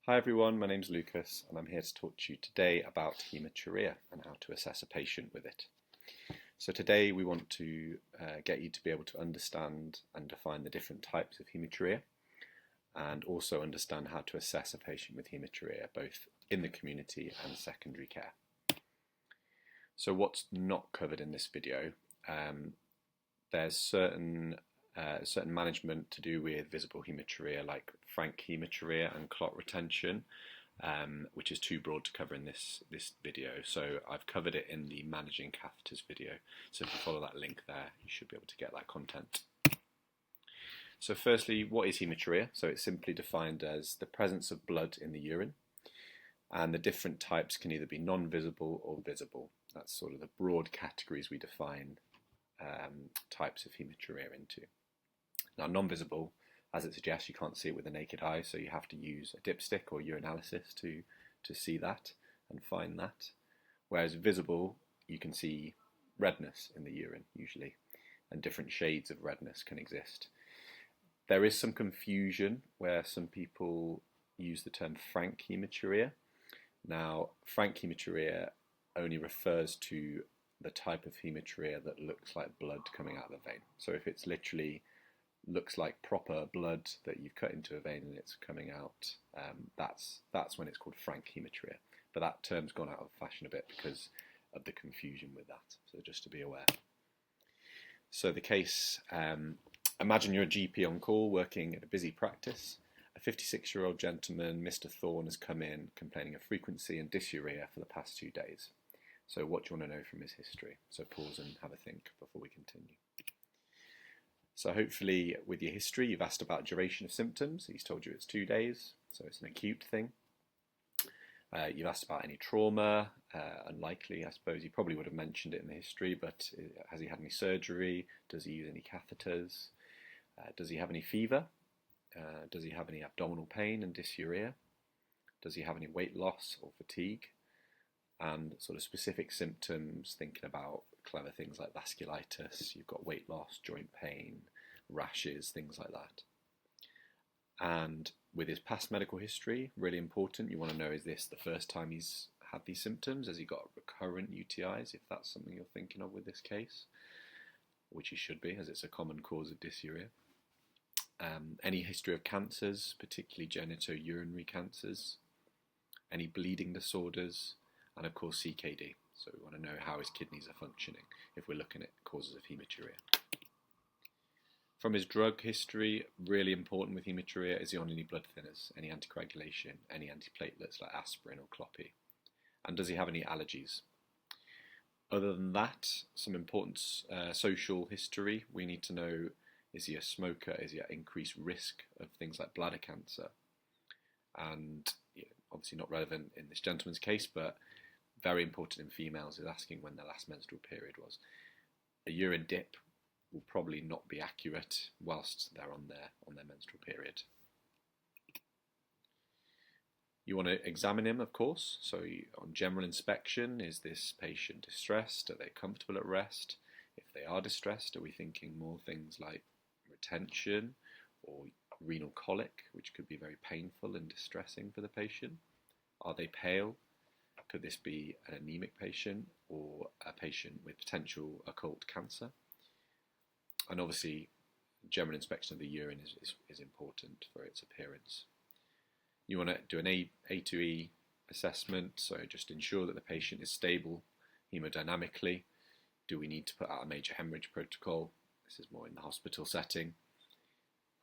Hi everyone, my name's Lucas and I'm here to talk to you today about haematuria and how to assess a patient with it. So today we want to get you to be able to understand and define the different types of haematuria and also understand how to assess a patient with haematuria both in the community and secondary care. So what's not covered in this video? There's certain management to do with visible haematuria like frank haematuria and clot retention, which is too broad to cover in this video. So I've covered it in the managing catheters video. So if you follow that link there, you should be able to get that content. So firstly, what is haematuria? So it's simply defined as the presence of blood in the urine, and the different types can either be non-visible or visible. That's sort of the broad categories we define types of haematuria into. Now, non-visible, as it suggests, you can't see it with the naked eye, so you have to use a dipstick or urinalysis to see that and find that. Whereas visible, you can see redness in the urine, usually, and different shades of redness can exist. There is some confusion where some people use the term frank haematuria. Now, frank haematuria only refers to the type of haematuria that looks like blood coming out of the vein. So if it's literally looks like proper blood that you've cut into a vein and it's coming out, that's when it's called frank haematuria. But that term's gone out of fashion a bit because of the confusion with that. So just to be aware. So the case, imagine you're a GP on call working at a busy practice. A 56-year-old gentleman, Mr. Thorne, has come in complaining of frequency and dysuria for the past 2 days. So what do you want to know from his history? So pause and have a think before we continue. So hopefully with your history, you've asked about duration of symptoms. He's told you it's 2 days, so it's an acute thing. You've asked about any trauma. Unlikely, I suppose. He probably would have mentioned it in the history, but has he had any surgery? Does he use any catheters? Does he have any fever? Does he have any abdominal pain and dysuria? Does he have any weight loss or fatigue? And sort of specific symptoms, thinking about clever things like vasculitis, you've got weight loss, joint pain, rashes, things like that. And with his past medical history, really important, you want to know, is this the first time he's had these symptoms? Has he got recurrent UTIs, if that's something you're thinking of with this case? Which he should be, as it's a common cause of dysuria. Any history of cancers, particularly genitourinary cancers. Any bleeding disorders. And of course CKD, so we want to know how his kidneys are functioning if we're looking at causes of haematuria. From his drug history, really important with haematuria, is he on any blood thinners, any anticoagulation, any antiplatelets like aspirin or cloppi? And does he have any allergies? Other than that, some important social history. We need to know, is he a smoker? Is he at increased risk of things like bladder cancer? And obviously not relevant in this gentleman's case, but very important in females, is asking when their last menstrual period was. A urine dip will probably not be accurate whilst they're on their menstrual period. You want to examine him, of course. So on general inspection, is this patient distressed? Are they comfortable at rest? If they are distressed, are we thinking more things like retention or renal colic, which could be very painful and distressing for the patient? Are they pale? Could this be an anemic patient or a patient with potential occult cancer? And obviously, general inspection of the urine is important for its appearance. You want to do an A2E assessment, so just ensure that the patient is stable hemodynamically. Do we need to put out a major hemorrhage protocol? This is more in the hospital setting.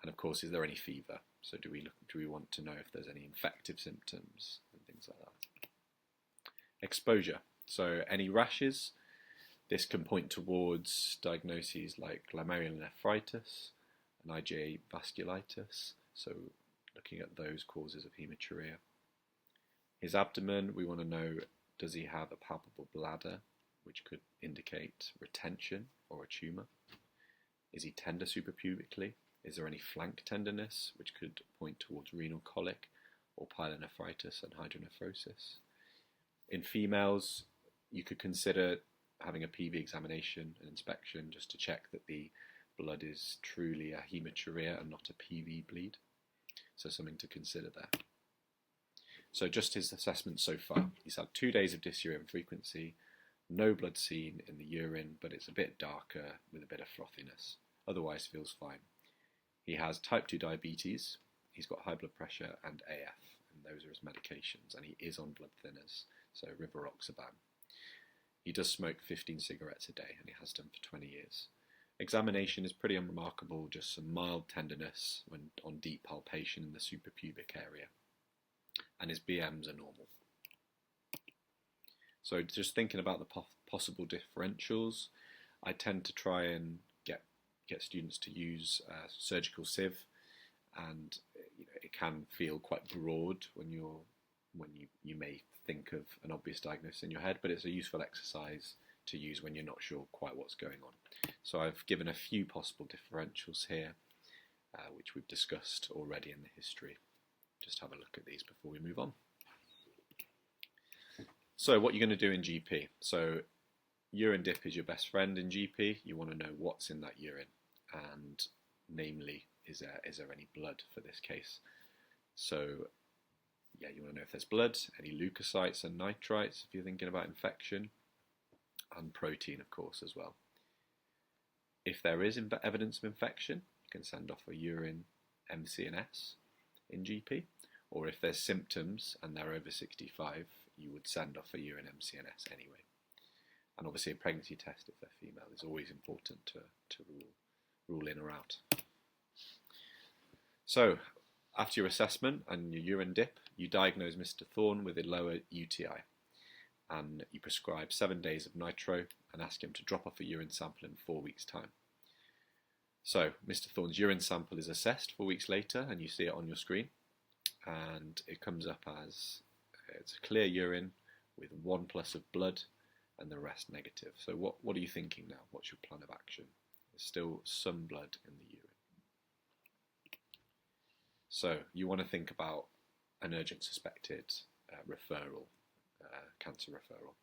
And of course, is there any fever? So do we want to know if there's any infective symptoms and things like that? Exposure. So any rashes, this can point towards diagnoses like glomerulonephritis and IgA vasculitis. So looking at those causes of haematuria. His abdomen, we want to know, does he have a palpable bladder, which could indicate retention or a tumour? Is he tender suprapubically? Is there any flank tenderness, which could point towards renal colic or pyelonephritis and hydronephrosis? In females, you could consider having a PV examination and inspection just to check that the blood is truly a haematuria and not a PV bleed. So something to consider there. So just his assessment so far. He's had 2 days of dysuria frequency, no blood seen in the urine, but it's a bit darker with a bit of frothiness. Otherwise feels fine. He has type 2 diabetes, he's got high blood pressure and AF, and those are his medications, and he is on blood thinners, so rivaroxaban. He does smoke 15 cigarettes a day, and he has done for 20 years. Examination is pretty unremarkable, just some mild tenderness when on deep palpation in the suprapubic area, and his BMs are normal. So just thinking about the possible differentials, I tend to try and get students to use surgical sieve, and it can feel quite broad when you may think of an obvious diagnosis in your head, but it's a useful exercise to use when you're not sure quite what's going on. So I've given a few possible differentials here, which we've discussed already in the history. Just have a look at these before we move on. So what you're going to do in GP. So urine dip is your best friend in GP. You want to know what's in that urine, and namely, is there any blood for this case? So yeah, you want to know if there's blood, any leukocytes and nitrites if you're thinking about infection, and protein, of course, as well. If there is evidence of infection, you can send off a urine MC&S in GP, or if there's symptoms and they're over 65, you would send off a urine MC&S anyway. And obviously a pregnancy test if they're female is always important to rule in or out. So after your assessment and your urine dip, you diagnose Mr. Thorne with a lower UTI, and you prescribe 7 days of nitro and ask him to drop off a urine sample in 4 weeks' time. So Mr. Thorne's urine sample is assessed 4 weeks later, and you see it on your screen, and it comes up as it's a clear urine with 1+ of blood and the rest negative. So what are you thinking now? What's your plan of action? There's still some blood in the urine. So you want to think about an urgent suspected referral, cancer referral.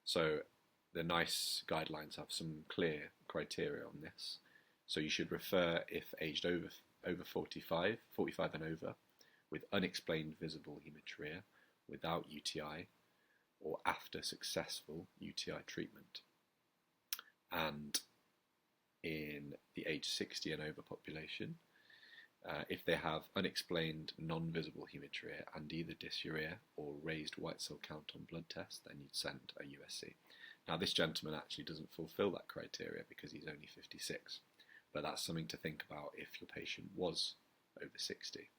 So the NICE guidelines have some clear criteria on this. So you should refer if aged over 45 and over, with unexplained visible haematuria, without UTI, or after successful UTI treatment. And in the age 60 and over population, if they have unexplained non-visible haematuria and either dysuria or raised white cell count on blood tests, then you'd send a USC. Now this gentleman actually doesn't fulfill that criteria because he's only 56, but that's something to think about if your patient was over 60.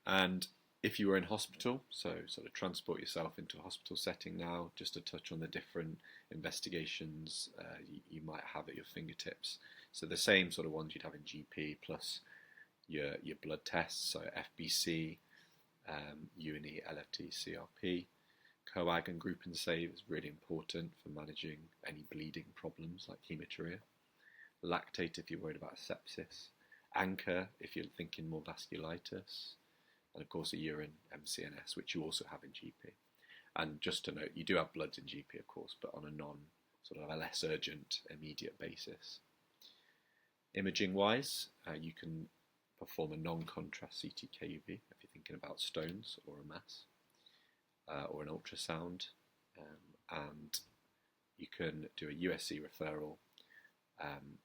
And if you were in hospital, so sort of transport yourself into a hospital setting now, just to touch on the different investigations you might have at your fingertips. So the same sort of ones you'd have in GP, plus your blood tests, so FBC, UNE, LFT, CRP, coag and group and save is really important for managing any bleeding problems like haematuria. Lactate if you're worried about sepsis, anchor if you're thinking more vasculitis, and of course a urine MC&S, which you also have in GP. And just to note, you do have bloods in GP, of course, but on a less urgent, immediate basis. Imaging-wise, you can perform a non-contrast CT-KUV if you're thinking about stones or a mass, or an ultrasound, and you can do a USC referral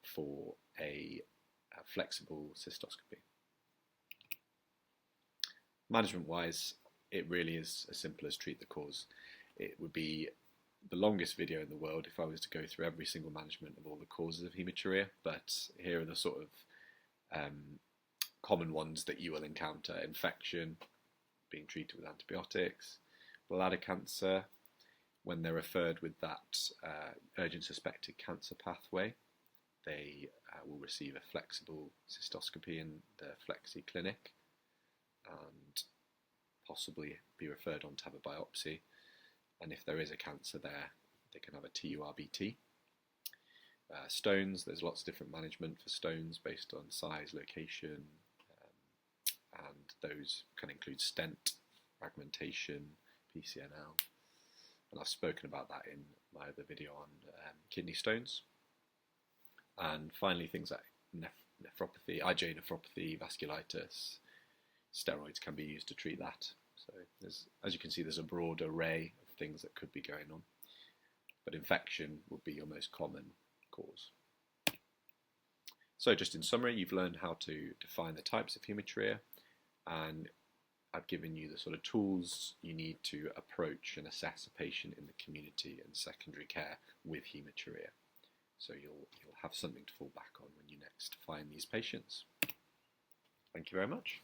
for a flexible cystoscopy. Management-wise, it really is as simple as treat the cause. It would be the longest video in the world if I was to go through every single management of all the causes of haematuria, but here are the sort of common ones that you will encounter. Infection, being treated with antibiotics, bladder cancer, when they're referred with that urgent suspected cancer pathway, they will receive a flexible cystoscopy in the Flexi clinic and possibly be referred on to have a biopsy. And if there is a cancer there, they can have a TURBT. Stones, there's lots of different management for stones based on size, location, and those can include stent, fragmentation, PCNL. And I've spoken about that in my other video on kidney stones. And finally, things like nephropathy, IgA nephropathy, vasculitis. steroids can be used to treat that. So as you can see, there's a broad array of things that could be going on, but infection would be your most common cause. So just in summary, you've learned how to define the types of haematuria, and I've given you the sort of tools you need to approach and assess a patient in the community and secondary care with haematuria. So you'll have something to fall back on when you next find these patients. Thank you very much.